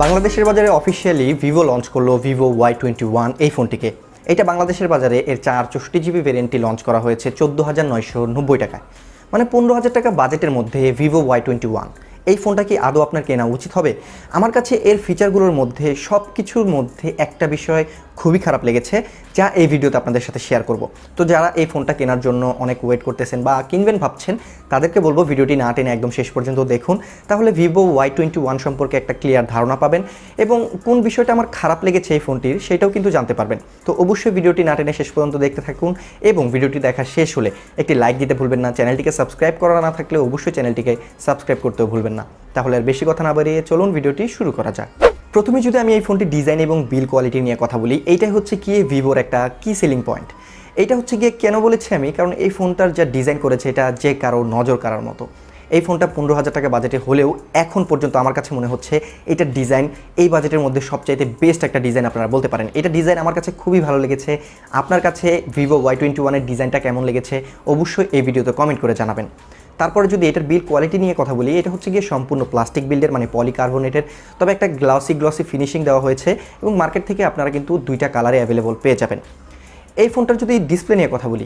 বাংলাদেশের বাজারে officially Vivo launch করলো ভিভো Y21 এই ফোনটিকে। এটা বাংলাদেশের বাজারে এর 464GB ভেরিয়েন্টটি লঞ্চ করা হয়েছে 14,990 টাকায়, মানে 15,000 টাকা বাজেটের মধ্যে ভিভো Y21। এই ফোনটা কি আদৌ আপনার কেনা উচিত হবে? আমার কাছে এর ফিচারগুলোর মধ্যে সব কিছুর মধ্যে একটা বিষয় খুবই খারাপ লেগেছে, যা এই ভিডিওতে আপনাদের সাথে শেয়ার করব। তো যারা এই ফোনটা কেনার জন্য অনেক ওয়েট করতেছেন বা কিনবেন ভাবছেন, তাদেরকে বলবো ভিডিওটি না টেনে একদম শেষ পর্যন্ত দেখুন, তাহলে ভিভো Y21 সম্পর্কে একটা ক্লিয়ার ধারণা পাবেন এবং কোন বিষয়টা আমার খারাপ লেগেছে এই ফোনটির সেটাও কিন্তু জানতে পারবেন। তো অবশ্যই ভিডিওটি না টেনে শেষ পর্যন্ত দেখতে থাকুন এবং ভিডিওটি দেখা শেষ হলে একটি লাইক দিতে ভুলবেন না। চ্যানেলটিকে সাবস্ক্রাইব করা না থাকলে অবশ্যই চ্যানেলটিকে সাবস্ক্রাইব করতেও ভুলবেন না। তাহলে আর বেশি কথা না বাড়িয়ে চলুন ভিডিওটি শুরু করা যাক। প্রথমে যদি আমি এই ফোনটির ডিজাইন এবং বিল্ড কোয়ালিটি নিয়ে কথা বলি, এইটাই হচ্ছে কি ভিভোর একটা কি সেলিং পয়েন্ট। এইটা হচ্ছে গিয়ে কেন বলেছি আমি, কারণ এই ফোনটার যা ডিজাইন করেছে এটা যে কারো নজর কাড়ার মতো। এই ফোনটা 15,000 টাকা বাজেটে হলেও এখন পর্যন্ত আমার কাছে মনে হচ্ছে এটার ডিজাইন এই বাজেটের মধ্যে সবচাইতে বেস্ট একটা ডিজাইন আপনারা বলতে পারেন। এটা ডিজাইন আমার কাছে খুবই ভালো লেগেছে। আপনার কাছে ভিভো Y21 এর ডিজাইনটা কেমন লেগেছে অবশ্যই এই ভিডিওতে কমেন্ট করে জানাবেন। তারপরে যদি এটার বিল্ড কোয়ালিটি নিয়ে কথা বলি, এটা হচ্ছে গিয়ে সম্পূর্ণ প্লাস্টিক বিল্ডের, মানে পলিকার্বনেটের, তবে একটা গ্লসি ফিনিশিং দেওয়া হয়েছে এবং মার্কেট থেকে আপনারা কিন্তু দুইটা কালারে অ্যাভেলেবল পেয়ে যাবেন। এই ফোনটার যদি ডিসপ্লে নিয়ে কথা বলি,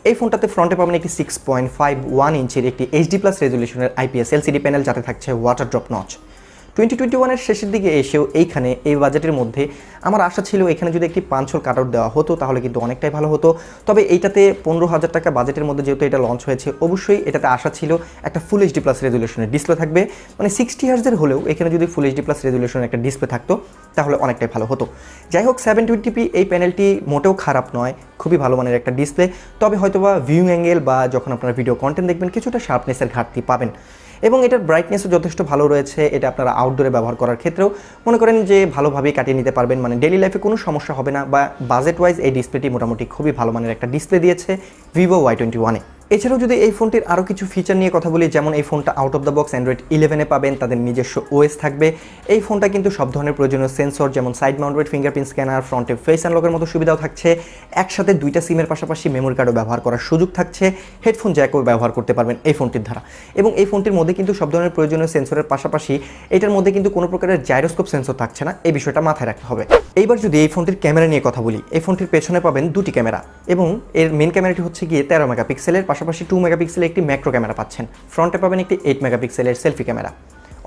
এই ফোনটাতে ফ্রন্টে পাবেন একটি 6.51 ইঞ্চির একটি HD+ রেজুলেশনের IPS LCD প্যানেল, যাতে থাকছে ওয়াটার ড্রপ নচ। 2021 শেষের দিকে এসেও এই বাজেটের মধ্যে আমার আশা ছিল এখানে যদি একটি পাঞ্চল কাটআউট দেওয়া হতো তাহলে কিন্তু অনেকটাই ভালো হতো। তবে এইটাতে 15,000 টাকা বাজেটের মধ্যে যেহেতু এটা লঞ্চ হয়েছে, অবশ্যই এটাতে আশা ছিল একটা ফুল HD+ রেজুলেশনের ডিসপ্লে থাকবে, মানে 60 হার্টজের হলেও এখানে যদি ফুল HD+ রেজুলেশনের একটা ডিসপ্লে থাকতো তাহলে অনেকটাই ভালো হতো। যাই হোক, 720p এই প্যানেলটি মোটেও খারাপ নয়, খুবই ভালো মানের একটা ডিসপ্লে। তবে হয়তোবা ভিউইং অ্যাঙ্গেল বা যখন আপনারা ভিডিও কন্টেন্ট দেখবেন কিছুটা শার্পনেসের ঘাটতি পাবেন এবং এটার ব্রাইটনেসও যথেষ্ট ভালো রয়েছে। এটা আপনারা আউটডোরে ব্যবহার করার ক্ষেত্রেও মনে করেন যে ভালোভাবেই কাটিয়ে নিতে পারবেন, মানে ডেলি লাইফে কোনো সমস্যা হবে না। বা বাজেট ওয়াইজ এই ডিসপ্লেটি মোটামুটি খুবই ভালো মানের একটা ডিসপ্লে দিয়েছে ভিভো Y21-এ। এছাড়াও যদি এই ফোনটির আরও কিছু ফিচার নিয়ে কথা বলি, যেমন এই ফোনটা out of the box android 11-এ পাবেন, তাদের নিজস্ব OS থাকবে। এই ফোনটা কিন্তু সব ধরনের প্রয়োজনীয় সেন্সর যেমন সাইড মাউন্টেড ফিঙ্গারপ্রিন্ট স্ক্যানার, ফ্রন্টে ফেস আনলকের মতো সুবিধাও থাকছে। একসাথে দুইটা সিমের পাশাপাশি মেমোরি কার্ডও ব্যবহার করার সুযোগ থাকছে। হেডফোন জ্যাকও ব্যবহার করতে পারবেন এই ফোনটির দ্বারা। এবং এই ফোনটির মধ্যে কিন্তু সব ধরনের প্রয়োজনীয় সেন্সরের পাশাপাশি এটার মধ্যে কিন্তু কোনো প্রকারের জাইরোস্কোপ সেন্সর থাকছে না, এই বিষয়টা মাথায় রাখতে হবে। এইবার যদি এই ফোনটির ক্যামেরা নিয়ে কথা বলি, এই ফোনটির পেছনে পাবেন দুটি ক্যামেরা এবং এর মেন ক্যামেরাটি হচ্ছে গিয়ে 13 মেগাপিক্সেলের, পাশাপাশি 2 মেগাপিক্সেলের একটি ম্যাক্রো ক্যামেরা পাচ্ছেন। ফ্রন্টে পাবেন একটি 8 মেগাপিক্সেলের সেলফি ক্যামেরা।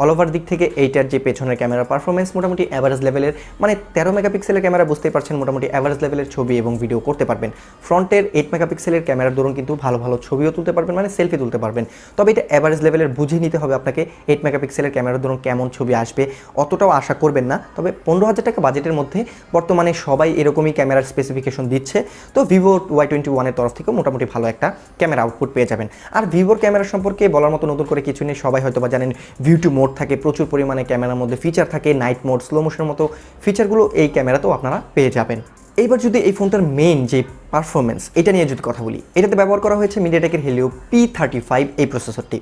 অল ওভার দিক থেকে এইটার যে পেছনের ক্যামেরা পারফরমেন্স মোটামুটি অ্যাভারেজ লেভেলের, মানে 13 মেগাপিক্সেলের ক্যামেরা বুঝতেই পারছেন মোটামুটি অ্যাভারেজ লেভেলের ছবি এবং ভিডিও করতে পারবেন। ফ্রন্টের 8 মেগাপিক্সেলের ক্যামেরার দরুন কিন্তু ভালো ভালো ছবিও তুলতে পারবেন, মানে সেলফি তুলতে পারবেন। তবে এটা অ্যাভারেজ লেভেলের বুঝে নিতে হবে আপনাকে। 8 মেগাপিক্সেলের ক্যামেরার দরুন কেমন ছবি আসবে অতটাও আশা করবেন না। তবে 15,000 টাকা বাজেটের মধ্যে বর্তমানে সবাই এরকমই ক্যামেরার স্পেসিফিকেশন দিচ্ছে, তো ভিভো Y21-এর তরফ থেকেও মোটামুটি ভালো একটা ক্যামেরা আউটপুট পেয়ে যাবেন। আর ভিভোর ক্যামেরা সম্পর্কে বলার মতো নতুন করে কিছু নেই, সবাই হয়তো বা জানেন ভিউ টু মোড থাকে, প্রচুর পরিমাণে ক্যামেরার মধ্যে ফিচার থাকে, নাইট মোড, স্লো মোশনের মতো ফিচারগুলো এই ক্যামেরাতেও আপনারা পেয়ে যাবেন। এইবার যদি এই ফোনটার মেইন যে পারফরমেন্স এটা নিয়ে যদি কথা বলি, এটাতে ব্যবহার করা হয়েছে মিডিয়াটেকের হেলিও P35 এই প্রসেসরটি।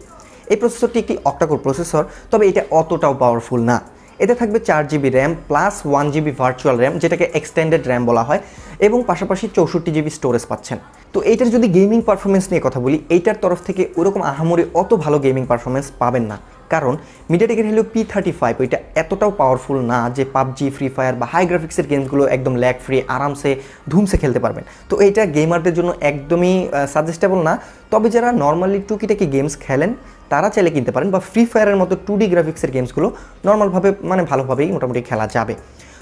এই প্রসেসরটি একটি Octa-Core প্রসেসর, তবে এটা অতটাও পাওয়ারফুল না। এতে থাকবে 4GB RAM plus 1GB virtual RAM, যেটাকে এক্সটেন্ডেড র্যাম বলা হয়, এবং পাশাপাশি 64GB স্টোরেজ পাচ্ছেন। তো এইটার যদি গেমিং পারফরমেন্স নিয়ে কথা বলি, এইটার তরফ থেকে ওরকম আহামরি অত ভালো গেমিং পারফরমেন্স পাবেন না, কারণ মিডিয়াটেকের হেলিও P35 ওইটা এতটাও পাওয়ারফুল না যে পাবজি, ফ্রি ফায়ার বা হাই গ্রাফিক্সের গেমসগুলো একদম ল্যাগ ফ্রি আরামসে ধুমসে খেলতে পারবেন। তো এইটা গেমারদের জন্য একদমই সাজেস্টেবল না। তবে যারা নর্মালি টুকিটাকি গেমস খেলেন তারা চাইলে কিনতে পারেন, বা ফ্রি ফায়ারের মতো 2D গ্রাফিক্সের গেমসগুলো নর্মালভাবে মানে ভালোভাবেই মোটামুটি খেলা যাবে।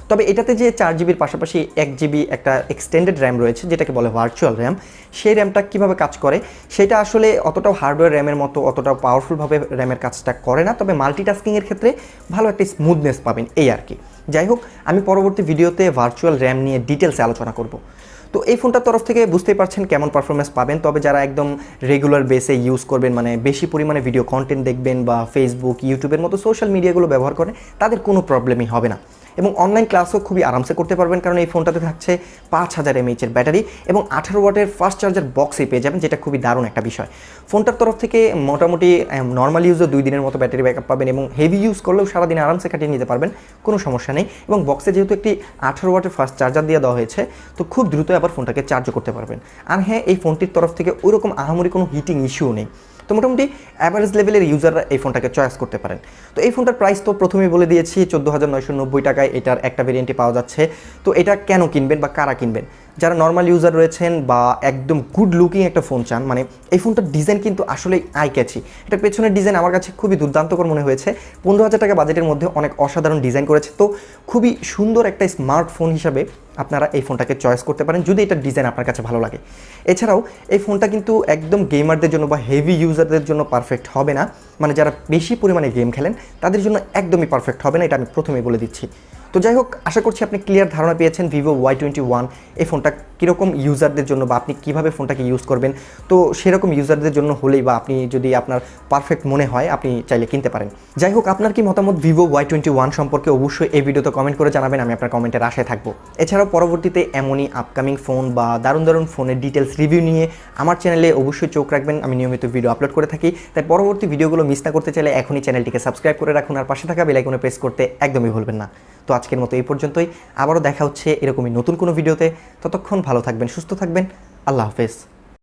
তবে এটাতে যে 4GBর পাশাপাশি 1GB একটা এক্সটেন্ডেড র্যাম রয়েছে, যেটাকে বলে ভার্চুয়াল র্যাম, সেই র্যামটা কীভাবে কাজ করে সেটা আসলে অতটাও হার্ডওয়্যার র্যামের মতো অতটাও পাওয়ারফুলভাবে র্যামের কাজটা করে না। তবে মাল্টিটাস্কিংয়ের ক্ষেত্রে ভালো একটা স্মুথনেস পাবেন, এই আর কি। যাই হোক, আমি পরবর্তী ভিডিওতে ভার্চুয়াল র্যাম নিয়ে ডিটেলসে আলোচনা করব। তো এই ফোনটার তরফ থেকে বুঝতেই পারছেন কেমন পারফরমেন্স পাবেন। তবে যারা একদম রেগুলার বেসে ইউজ করবেন, মানে বেশি পরিমাণে ভিডিও কন্টেন্ট দেখবেন বা ফেসবুক, ইউটিউবের মতো সোশ্যাল মিডিয়াগুলো ব্যবহার করেন, তাদের কোনো প্রবলেমই হবে না এবং অনলাইন ক্লাসও খুবই আরামসে করতে পারবেন, কারণ এই ফোনটাতে থাকছে 5000 mAh এর ব্যাটারি এবং 18 ওয়াটের ফাস্ট চার্জার বক্সে পেয়ে যাবেন, যেটা খুবই দারুণ একটা বিষয়। ফোনটার তরফ থেকে মোটামুটি নর্মাল ইউজও 2 দিনের মতো ব্যাটারি ব্যাকআপ পাবেন এবং হেভি ইউজ করলেও সারাদিন আরামসে কাটিয়ে নিতে পারবেন, কোনো সমস্যা নেই। এবং বক্সে যেহেতু একটি 18 ওয়াটের ফাস্ট চার্জার দিয়ে দেওয়া হয়েছে, তো খুব দ্রুত আবার ফোনটাকে চার্জও করতে পারবেন। আর হ্যাঁ, এই ফোনটির তরফ থেকে ওইরকম আহামরি কোনো হিটিং ইস্যুও নেই। তো মোটামুটি অ্যাভারেজ লেভেলের ইউজাররা এই ফোনটাকে চয়েস করতে পারেন। তো এই ফোনটার প্রাইস তো প্রথমেই বলে দিয়েছি 14,990 টাকায় এটার একটা ভেরিয়েন্টই পাওয়া যাচ্ছে। তো এটা কেন কিনবেন বা কারা কিনবেন? যারা নর্মাল ইউজার রয়েছেন বা একদম গুড লুকিং একটা ফোন চান, মানে এই ফোনটার ডিজাইন কিন্তু আসলেই আই ক্যাচি। এটা পেছনের ডিজাইন আমার কাছে খুবই দুর্দান্তকর মনে হয়েছে। 15,000 টাকা বাজেটের মধ্যে অনেক অসাধারণ ডিজাইন করেছে। তো খুবই সুন্দর একটা স্মার্টফোন হিসাবে আপনারা এই ফোনটাকে চয়েস করতে পারেন যদি এটার ডিজাইন আপনার কাছে ভালো লাগে। এছাড়াও এই ফোনটা কিন্তু একদম গেমারদের জন্য বা হেভি ইউজারদের জন্য পারফেক্ট হবে না, মানে যারা বেশি পরিমাণে গেম খেলেন তাদের জন্য একদমই পারফেক্ট হবে না, এটা আমি প্রথমেই বলে দিচ্ছি। তো যাই হোক, আশা করছি আপনি ক্লিয়ার ধারণা পেয়েছেন Vivo Y21 এই ফোনটা কীরকম ইউজারদের জন্য বা আপনি কীভাবে ফোনটাকে ইউজ করবেন। তো সেরকম ইউজারদের জন্য হলেই বা আপনি যদি আপনার পারফেক্ট মনে হয় আপনি চাইলে কিনতে পারেন। যাই হোক, আপনার কি মতামত Vivo Y21 সম্পর্কে অবশ্যই এই ভিডিওতে কমেন্ট করে জানাবেন, আমি আপনার কমেন্টের আশায় থাকবো। এছাড়াও পরবর্তীতে এমনই আপকামিং ফোন বা দারুণ দারুণ ফোনের ডিটেলস রিভিউ নিয়ে আমার চ্যানেলে অবশ্যই চোখ রাখবেন, আমি নিয়মিত ভিডিও আপলোড করে থাকি। তাই পরবর্তী ভিডিওগুলো মিস না করতে চাইলে এখনই চ্যানেলটিকে সাবস্ক্রাইব করে রাখুন আর পাশে থাকা বেল আইকনে প্রেস করতে একদমই ভুলবেন না। তো আজকের মতো এই পর্যন্তই, আবারও দেখা হচ্ছে এরকমই নতুন কোনো ভিডিওতে। ততক্ষণ ভালো থাকবেন, সুস্থ থাকবেন, আল্লাহ হাফেজ।